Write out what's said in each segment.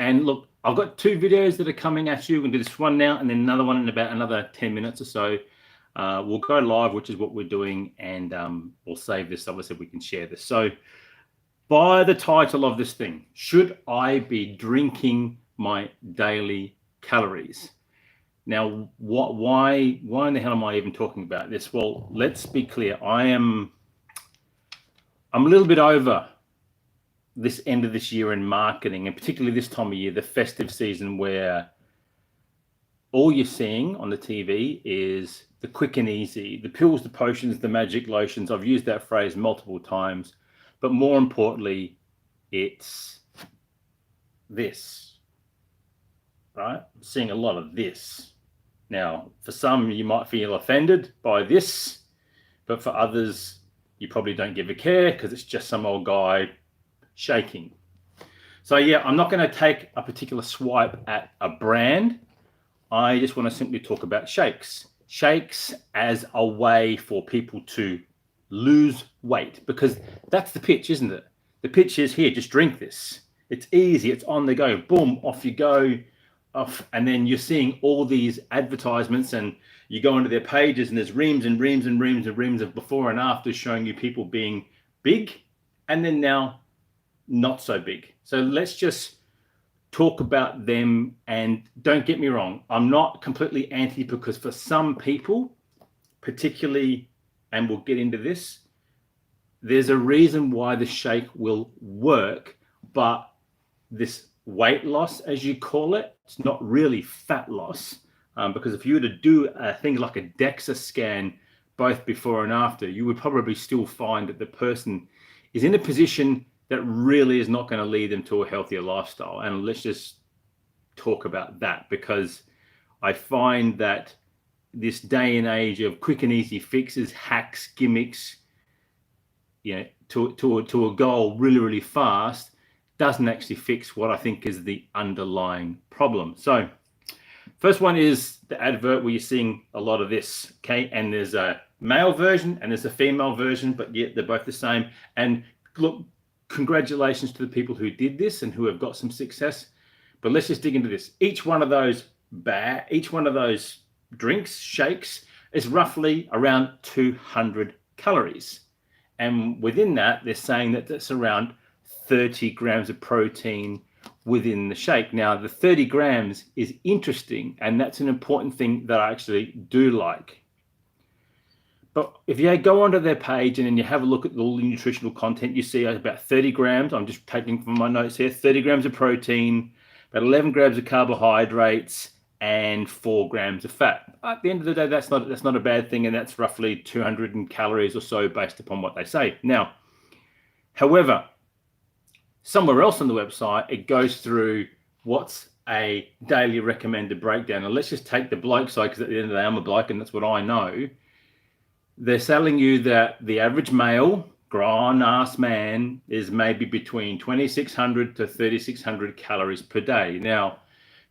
And look, I've got 2 videos that are coming at you. We're going to do this one now and then another one in about another 10 minutes or so. We'll go live, which is what we're doing, and we'll save this. Obviously, we can share this. So by the title of this thing, should I be drinking my daily calories? Now, why in the hell am I even talking about this? Well, let's be clear. I'm a little bit over this end of this year in marketing, and particularly this time of year, the festive season, where all you're seeing on the TV is the quick and easy, the pills, the potions, the magic lotions. I've used that phrase multiple times, but more importantly, it's this, right? I'm seeing a lot of this. Now, for some, you might feel offended by this, but for others, you probably don't give a care because it's just some old guy shaking. So yeah, I'm not going to take a particular swipe at a brand. I just want to simply talk about shakes. Shakes as a way for people to lose weight, because that's the pitch, isn't it? The pitch is, here, just drink this. It's easy, it's on the go, boom, off you go. Off, and then you're seeing all these advertisements, and you go into their pages and there's reams and reams and reams and reams of before and after showing you people being big and then now not so big. So let's just talk about them. And don't get me wrong, I'm not completely anti, because for some people particularly, and we'll get into this, there's a reason why the shake will work, but this weight loss, as you call it, it's not really fat loss, because if you were to do a thing like a DEXA scan both before and after, you would probably still find that the person is in a position that really is not going to lead them to a healthier lifestyle. And let's just talk about that, because I find that this day and age of quick and easy fixes, hacks, gimmicks, you know, to a goal really, really fast, doesn't actually fix what I think is the underlying problem. So first one is the advert where you're seeing a lot of this, okay? And there's a male version and there's a female version, but yet they're both the same. And look, congratulations to the people who did this and who have got some success. But let's just dig into this. Each one of those drinks, shakes, is roughly around 200 calories. And within that, they're saying that that's around 30 grams of protein within the shake. Now, the 30 grams is interesting, and that's an important thing that I actually do like. But if you go onto their page and then you have a look at all the nutritional content, you see about 30 grams. I'm just taking from my notes here, 30 grams of protein, about 11 grams of carbohydrates, and 4 grams of fat. At the end of the day, that's not a bad thing, and that's roughly 200 calories or so based upon what they say. Now, however, somewhere else on the website, it goes through what's a daily recommended breakdown. And let's just take the bloke side, because at the end of the day, I'm a bloke and that's what I know. They're telling you that the average male, grown-ass man, is maybe between 2,600 to 3,600 calories per day. Now,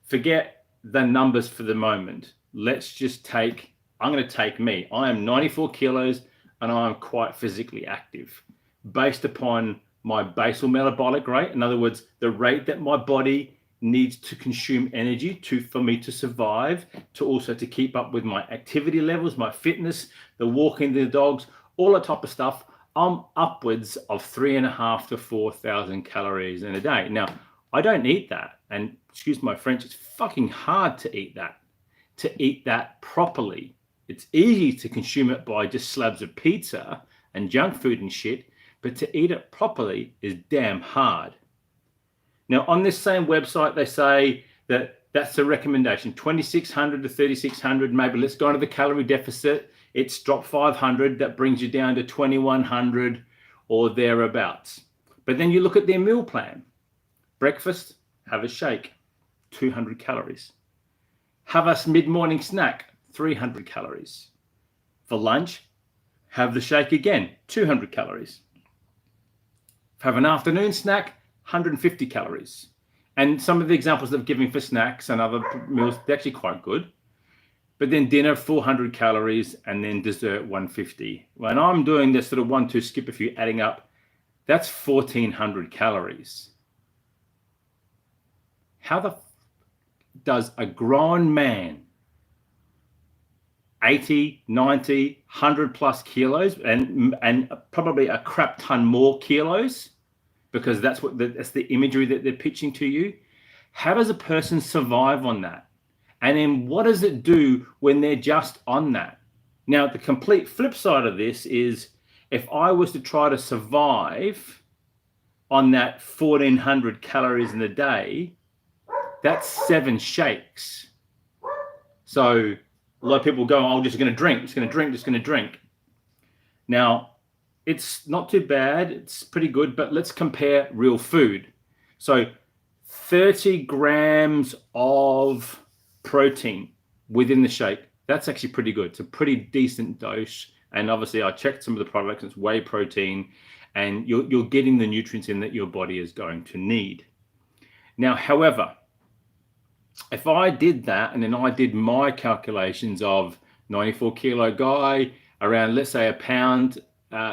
forget the numbers for the moment. Let's just take, I'm going to take me. I am 94 kilos and I'm quite physically active based upon my basal metabolic rate. In other words, the rate that my body needs to consume energy for me to survive, to also to keep up with my activity levels, my fitness, the walking, the dogs, all that type of stuff. I'm upwards of 3,500 to 4,000 calories in a day. Now, I don't eat that. And excuse my French, it's fucking hard to eat that properly. It's easy to consume it by just slabs of pizza and junk food and shit, but to eat it properly is damn hard. Now, on this same website, they say that that's the recommendation, 2,600 to 3,600. Maybe let's go into the calorie deficit. It's dropped 500. That brings you down to 2,100 or thereabouts. But then you look at their meal plan. Breakfast, have a shake, 200 calories. Have a mid-morning snack, 300 calories. For lunch, have the shake again, 200 calories. Have an afternoon snack, 150 calories. And some of the examples they've given for snacks and other meals, they're actually quite good. But then dinner, 400 calories, and then dessert, 150. When I'm doing this sort of 1-2 skip, if you're adding up, that's 1,400 calories. how the does a grown man, 80, 90, 100 plus kilos, and probably a crap ton more kilos, because that's the imagery that they're pitching to you. How does a person survive on that? And then what does it do when they're just on that? Now, the complete flip side of this is, if I was to try to survive on that 1400 calories in a day, that's 7 shakes. So a lot of people go, oh, I'm just going to drink, just going to drink, just going to drink. Now, it's not too bad. It's pretty good, but let's compare real food. So 30 grams of protein within the shake, that's actually pretty good. It's a pretty decent dose. And obviously I checked some of the products, it's whey protein, and you're getting the nutrients in that your body is going to need. Now, however, if I did that and then I did my calculations of 94 kilo guy, around, let's say, a pound,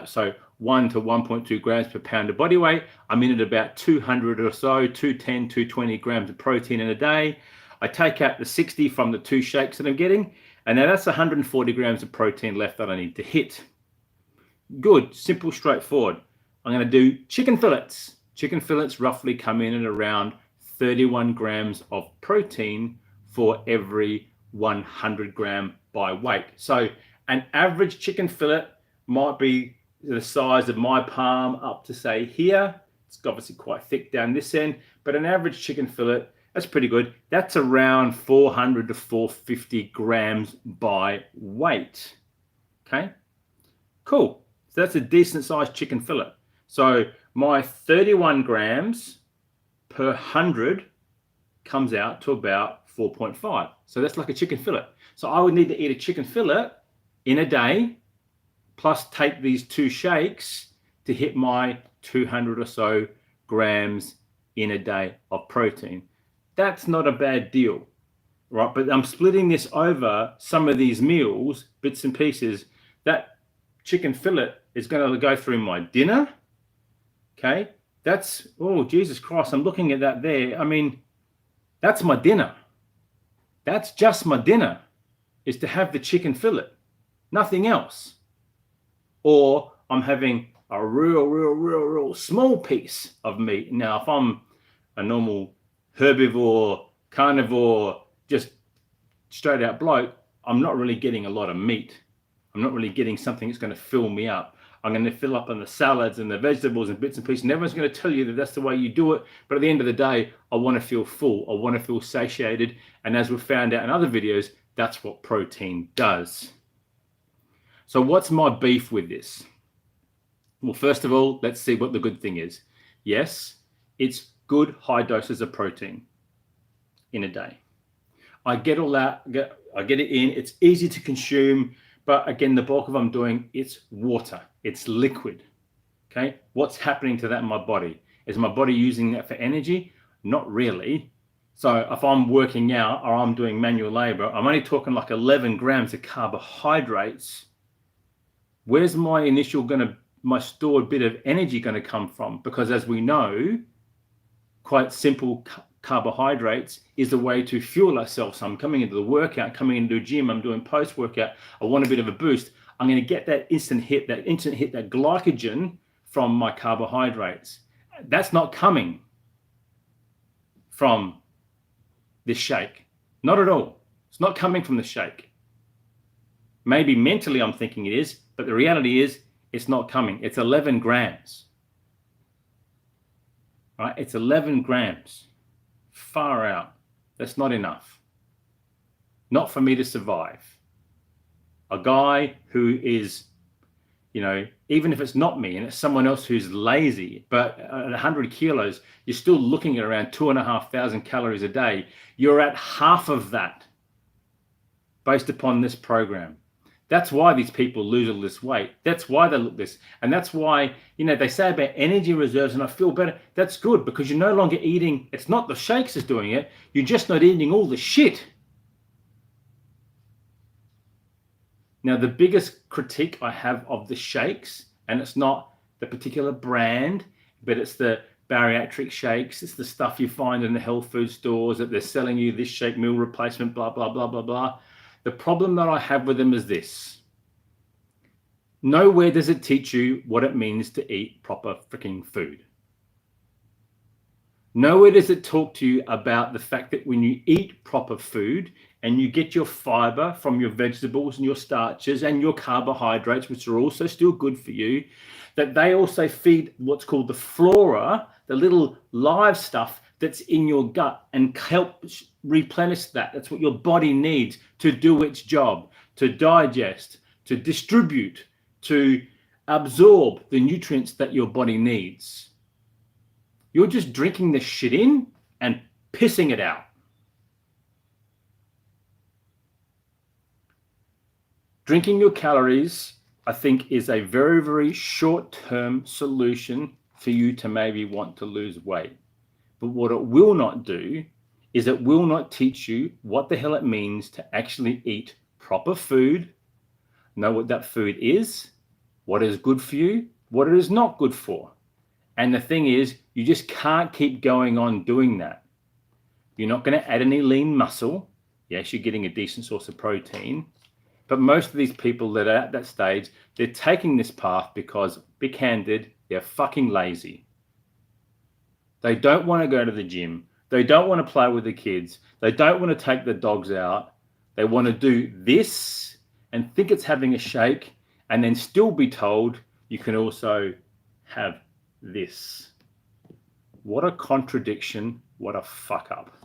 so 1 to 1.2 grams per pound of body weight, I'm in at about 200 or so, 210, 220 grams of protein in a day. I take out the 60 from the 2 shakes that I'm getting, and now that's 140 grams of protein left that I need to hit. Good, simple, straightforward. I'm going to do chicken fillets. Chicken fillets roughly come in at around 31 grams of protein for every 100 gram by weight. So an average chicken fillet might be the size of my palm up to, say, here. It's obviously quite thick down this end, but an average chicken fillet, that's pretty good. That's around 400 to 450 grams by weight. Okay, cool. So that's a decent sized chicken fillet. So my 31 grams per 100 comes out to about 4.5. So that's like a chicken fillet. So I would need to eat a chicken fillet in a day, plus take these 2 shakes to hit my 200 or so grams in a day of protein. That's not a bad deal, right? But I'm splitting this over some of these meals, bits and pieces. That chicken fillet is going to go through my dinner. Okay, that's, oh, Jesus Christ, I'm looking at that there. I mean, that's my dinner. That's just my dinner, is to have the chicken fillet, nothing else. Or I'm having a real small piece of meat. Now, if I'm a normal herbivore, carnivore, just straight out bloke, I'm not really getting a lot of meat. I'm not really getting something that's going to fill me up. I'm going to fill up on the salads and the vegetables and bits and pieces. And everyone's going to tell you that that's the way you do it. But at the end of the day, I want to feel full. I want to feel satiated. And as we've found out in other videos, that's what protein does. So what's my beef with this? Well, first of all, let's see what the good thing is. Yes, it's good high doses of protein in a day. I get all that, I get it in, it's easy to consume, but again, the bulk of what I'm doing, it's water, it's liquid, okay? What's happening to that in my body? Is my body using that for energy? Not really. So if I'm working out or I'm doing manual labor, I'm only talking like 11 grams of carbohydrates. Where's my my stored bit of energy going to come from? Because as we know, quite simple carbohydrates is the way to fuel ourselves. So I'm coming into the workout, coming into the gym, I'm doing post-workout, I want a bit of a boost. I'm going to get that instant hit, that glycogen from my carbohydrates. That's not coming from this shake. Not at all. It's not coming from the shake. Maybe mentally I'm thinking it is, but the reality is it's not coming. It's 11 grams. Right? It's 11 grams. Far out. That's not enough. Not for me to survive. A guy who is, even if it's not me and it's someone else who's lazy, but at 100 kilos, you're still looking at around 2,500 calories a day. You're at half of that based upon this program. That's why these people lose all this weight. That's why they look this. And that's why, they say about energy reserves and I feel better. That's good because you're no longer eating. It's not the shakes that's doing it. You're just not eating all the shit. Now, the biggest critique I have of the shakes, and it's not the particular brand, but it's the bariatric shakes. It's the stuff you find in the health food stores that they're selling you this shake meal replacement, blah, blah, blah, blah, blah. The problem that I have with them is this. Nowhere does it teach you what it means to eat proper freaking food. Nowhere does it talk to you about the fact that when you eat proper food and you get your fiber from your vegetables and your starches and your carbohydrates, which are also still good for you, that they also feed what's called the flora, the little live stuff that's in your gut, and help replenish that. That's what your body needs to do its job, to digest, to distribute, to absorb the nutrients that your body needs. You're just drinking this shit in and pissing it out. Drinking your calories, I think, is a very, very short-term solution for you to maybe want to lose weight. But what it will not do is it will not teach you what the hell it means to actually eat proper food, know what that food is, what is good for you, what it is not good for. And the thing is, you just can't keep going on doing that. You're not going to add any lean muscle. Yes, you're getting a decent source of protein. But most of these people that are at that stage, they're taking this path because, be candid, they're fucking lazy. They don't want to go to the gym. They don't want to play with the kids. They don't want to take the dogs out. They want to do this and think it's having a shake, and then still be told you can also have this. What a contradiction. What a fuck up.